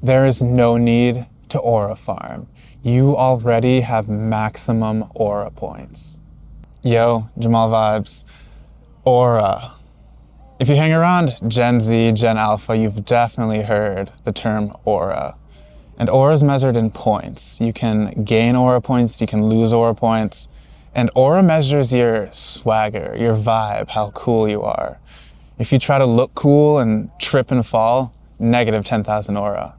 There is no need to aura farm. You already have maximum aura points. Yo, JAMAAL Vibes. Aura. If you hang around Gen Z, Gen Alpha, you've definitely heard the term aura. And aura is measured in points. You can gain aura points, you can lose aura points. And aura measures your swagger, your vibe, how cool you are. If you try to look cool and trip and fall, negative 10,000 aura.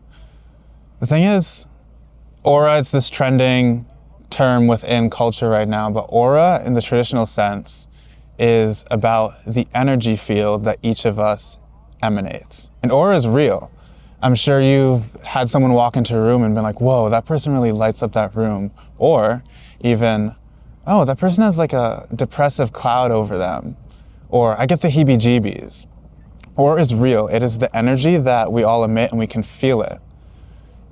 The thing is, aura is this trending term within culture right now, but aura in the traditional sense is about the energy field that each of us emanates. And aura is real. I'm sure you've had someone walk into a room and been like, whoa, that person really lights up that room. Or even, oh, that person has like a depressive cloud over them. Or I get the heebie-jeebies. Aura is real. It is the energy that we all emit and we can feel it.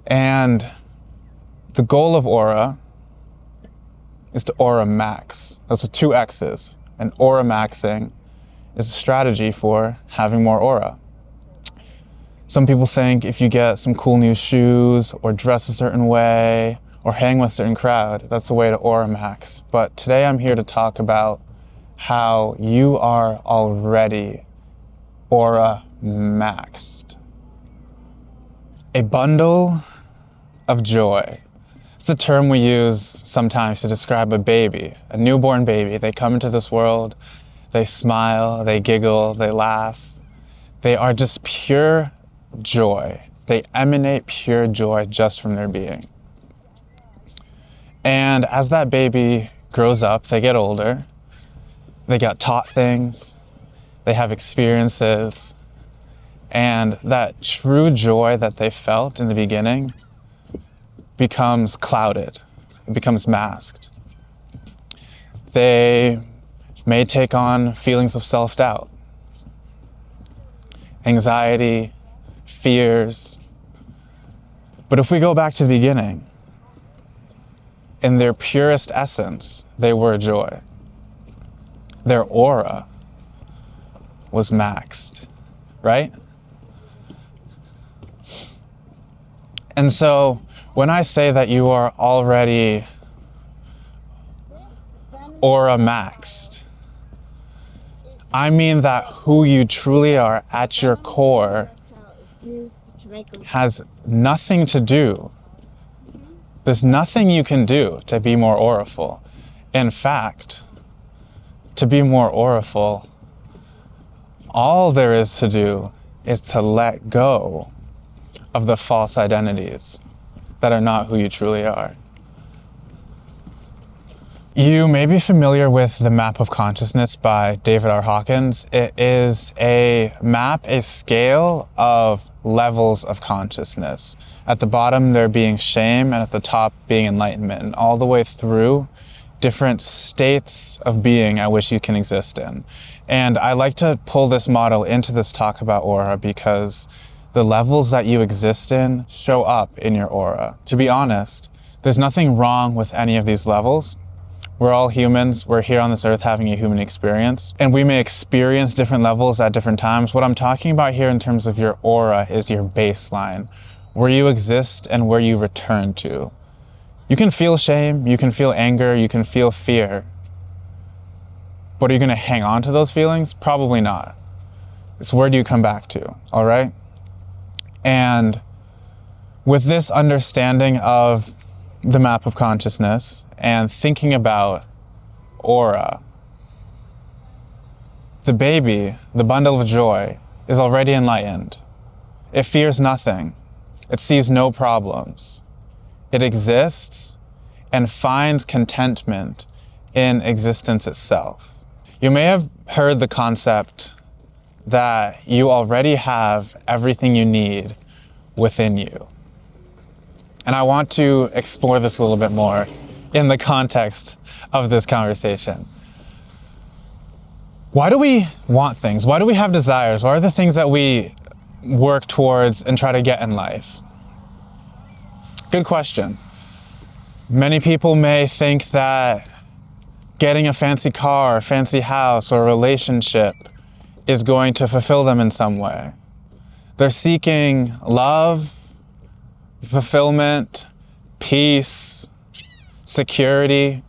And the goal of aura is to aura max. That's with 2 X's. And aura maxing is a strategy for having more aura. Some people think if you get some cool new shoes or dress a certain way or hang with a certain crowd, that's a way to aura max. But today I'm here to talk about how you are already aura maxed. A bundle of joy. It's a term we use sometimes to describe a baby, a newborn baby. They come into this world, they smile, they giggle, they laugh. They are just pure joy. They emanate pure joy just from their being. And as that baby grows up, they get older, they got taught things, they have experiences, and that true joy that they felt in the beginning becomes clouded, it becomes masked. They may take on feelings of self-doubt, anxiety, fears. But if we go back to the beginning, in their purest essence, they were joy. Their aura was maxed, right? And so when I say that you are already aura maxed, I mean that who you truly are at your core has nothing to do. There's nothing you can do to be more auraful. In fact, to be more auraful, all there is to do is to let go of the false identities that are not who you truly are. You may be familiar with the Map of Consciousness by David R. Hawkins. It is a map, a scale of levels of consciousness. At the bottom there being shame, and at the top being enlightenment, and all the way through different states of being at which you can exist in. And I like to pull this model into this talk about aura because the levels that you exist in show up in your aura. To be honest, there's nothing wrong with any of these levels. We're all humans. We're here on this earth having a human experience. And we may experience different levels at different times. What I'm talking about here in terms of your aura is your baseline, where you exist and where you return to. You can feel shame, you can feel anger, you can feel fear. But are you gonna hang on to those feelings? Probably not. It's where do you come back to, all right? And with this understanding of the map of consciousness and thinking about aura, the baby, the bundle of joy, is already enlightened. It fears nothing. It sees no problems. It exists and finds contentment in existence itself. You may have heard the concept that you already have everything you need within you. And I want to explore this a little bit more in the context of this conversation. Why do we want things? Why do we have desires? What are the things that we work towards and try to get in life? Good question. Many people may think that getting a fancy car, a fancy house, or a relationship is going to fulfill them in some way. They're seeking love, fulfillment, peace, security.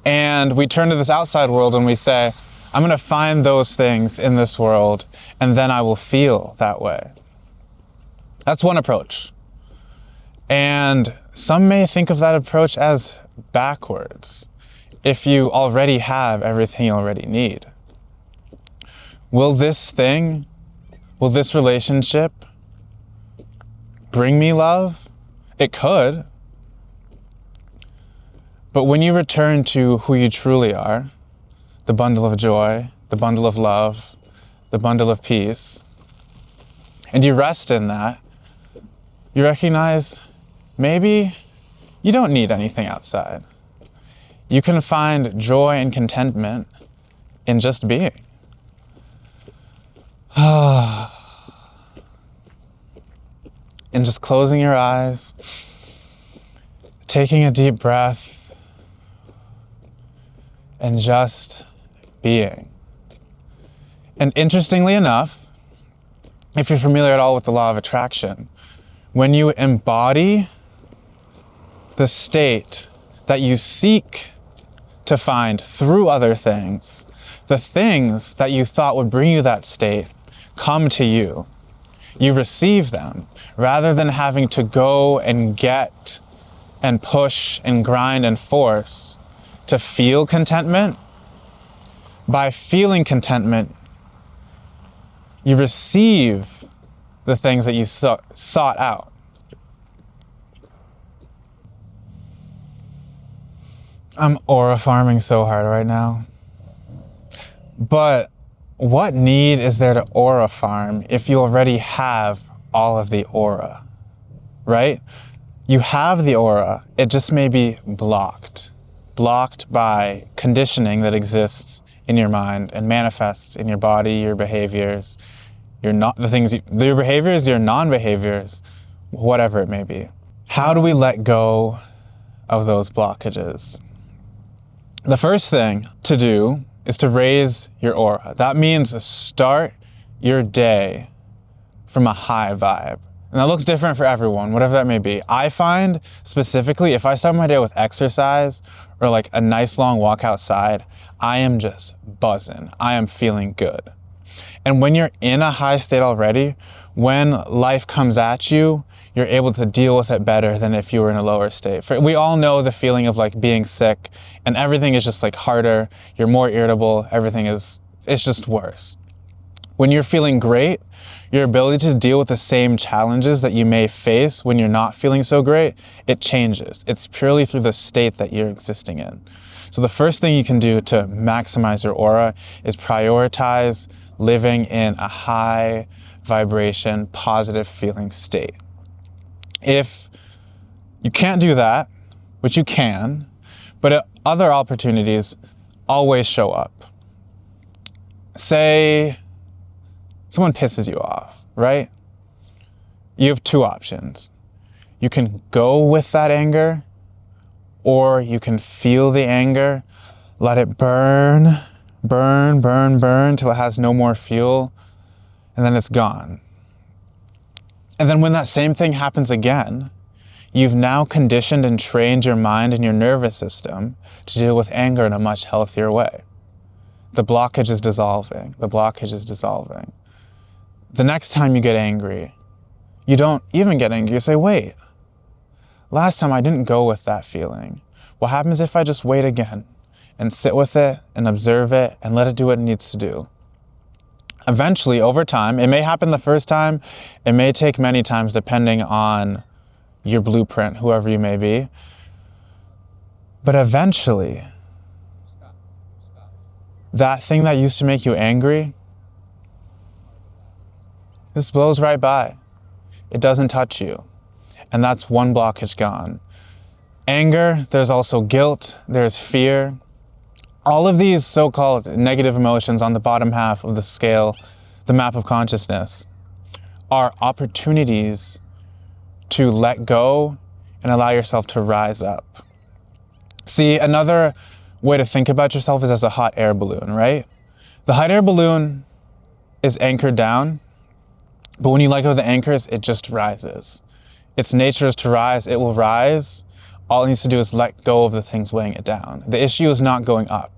And we turn to this outside world and we say, I'm going to find those things in this world, and then I will feel that way. That's one approach. And some may think of that approach as backwards, if you already have everything you already need. Will this relationship bring me love? It could. But when you return to who you truly are, the bundle of joy, the bundle of love, the bundle of peace, and you rest in that, you recognize maybe you don't need anything outside. You can find joy and contentment in just being. And just closing your eyes, taking a deep breath, and just being. And interestingly enough, if you're familiar at all with the law of attraction, when you embody the state that you seek to find through other things, the things that you thought would bring you that state come to you. You receive them rather than having to go and get and push and grind and force to feel contentment. By feeling contentment, you receive the things that you sought out. I'm aura farming so hard right now. But what need is there to aura farm if you already have all of the aura, right? You have the aura, it just may be blocked by conditioning that exists in your mind and manifests in your body, your behaviors, your behaviors, your non-behaviors, whatever it may be. How do we let go of those blockages? The first thing to do is to raise your aura. That means start your day from a high vibe. And that looks different for everyone, whatever that may be. I find specifically, if I start my day with exercise or like a nice long walk outside, I am just buzzing. I am feeling good. And when you're in a high state already, when life comes at you, you're able to deal with it better than if you were in a lower state. We all know the feeling of like being sick and everything is just like harder, you're more irritable, it's just worse. When you're feeling great, your ability to deal with the same challenges that you may face when you're not feeling so great, it changes. It's purely through the state that you're existing in. So the first thing you can do to maximize your aura is prioritize living in a high vibration, positive feeling state. If you can't do that, which you can, but other opportunities always show up. Say someone pisses you off, right? You have two options. You can go with that anger, or you can feel the anger, let it burn till it has no more fuel, and then it's gone. And then when that same thing happens again, you've now conditioned and trained your mind and your nervous system to deal with anger in a much healthier way. The blockage is dissolving. The blockage is dissolving. The next time you get angry, you don't even get angry. You say, wait, last time I didn't go with that feeling. What happens if I just wait again and sit with it and observe it and let it do what it needs to do? Eventually, over time, it may happen the first time, it may take many times depending on your blueprint, whoever you may be. But eventually, that thing that used to make you angry just blows right by. It doesn't touch you. And that's one blockage gone. Anger, there's also guilt, there's fear. All of these so-called negative emotions on the bottom half of the scale, the map of consciousness, are opportunities to let go and allow yourself to rise up. See, another way to think about yourself is as a hot air balloon, right? The hot air balloon is anchored down, but when you let go of the anchors, it just rises. Its nature is to rise. It will rise. All it needs to do is let go of the things weighing it down. The issue is not going up.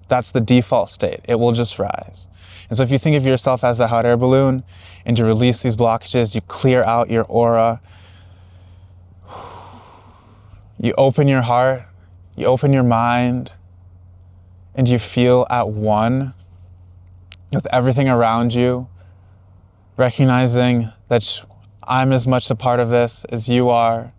That's the default state. It will just rise. And so if you think of yourself as the hot air balloon and you release these blockages, you clear out your aura, you open your heart, you open your mind, and you feel at one with everything around you, recognizing that I'm as much a part of this as you are.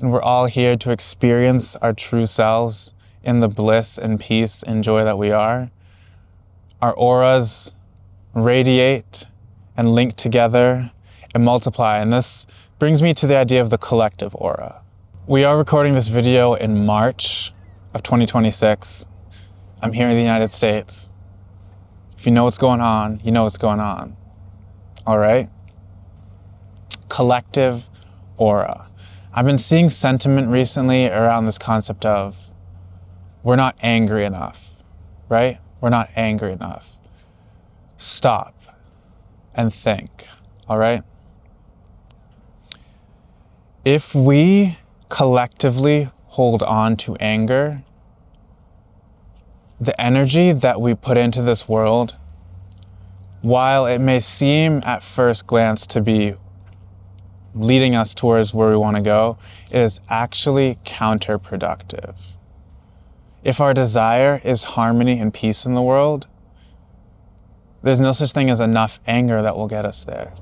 And we're all here to experience our true selves in the bliss and peace and joy that we are. Our auras radiate and link together and multiply. And this brings me to the idea of the collective aura. We are recording this video in March of 2026. I'm here in the United States. If you know what's going on, you know what's going on. All right? Collective aura. I've been seeing sentiment recently around this concept of we're not angry enough, right? We're not angry enough. Stop and think, all right? If we collectively hold on to anger, the energy that we put into this world, while it may seem at first glance to be leading us towards where we want to go, it is actually counterproductive. If our desire is harmony and peace in the world, there's no such thing as enough anger that will get us there.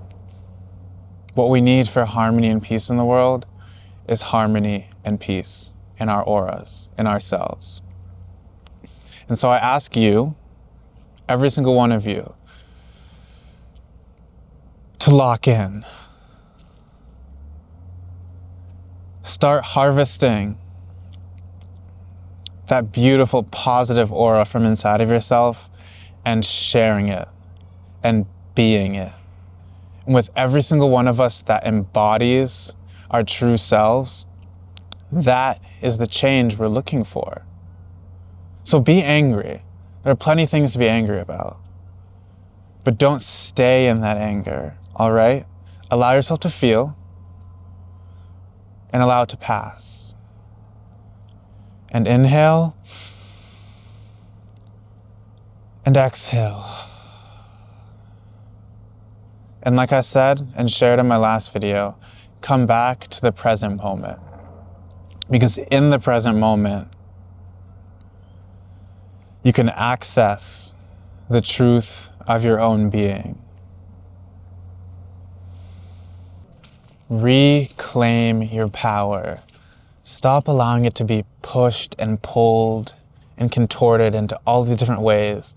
What we need for harmony and peace in the world is harmony and peace in our auras, in ourselves. And so I ask you, every single one of you, to lock in. Start harvesting that beautiful, positive aura from inside of yourself and sharing it and being it. And with every single one of us that embodies our true selves, that is the change we're looking for. So be angry. There are plenty of things to be angry about. But don't stay in that anger, all right? Allow yourself to feel and allow it to pass. And inhale and exhale. And like I said and shared in my last video, come back to the present moment. Because in the present moment, you can access the truth of your own being. Reclaim your power. Stop allowing it to be pushed and pulled and contorted into all these different ways.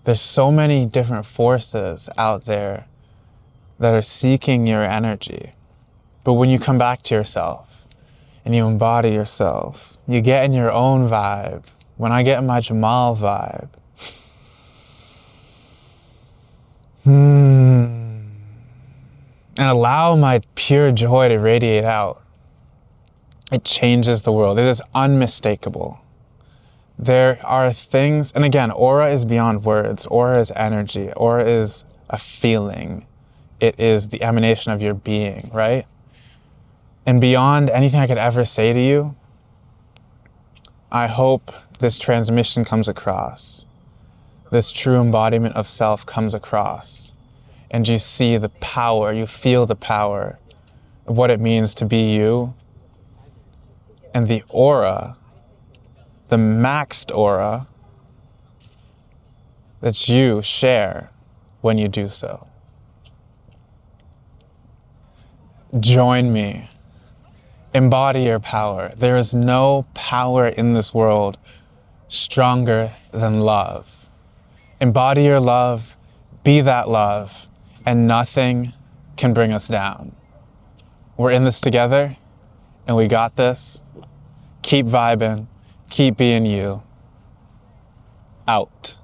There's so many different forces out there that are seeking your energy. But when you come back to yourself and you embody yourself, you get in your own vibe. When I get in my JAMAAL vibe, and allow my pure joy to radiate out, it changes the world. It is unmistakable. There are things, and again, aura is beyond words. Aura is energy. Aura is a feeling. It is the emanation of your being, right? And beyond anything I could ever say to you, I hope this transmission comes across. This true embodiment of self comes across. And you see the power, you feel the power of what it means to be you. And the aura, the maxed aura that you share when you do so. Join me. Embody your power. There is no power in this world stronger than love. Embody your love, be that love, and nothing can bring us down. We're in this together, and we got this. Keep vibing, keep being you. Out.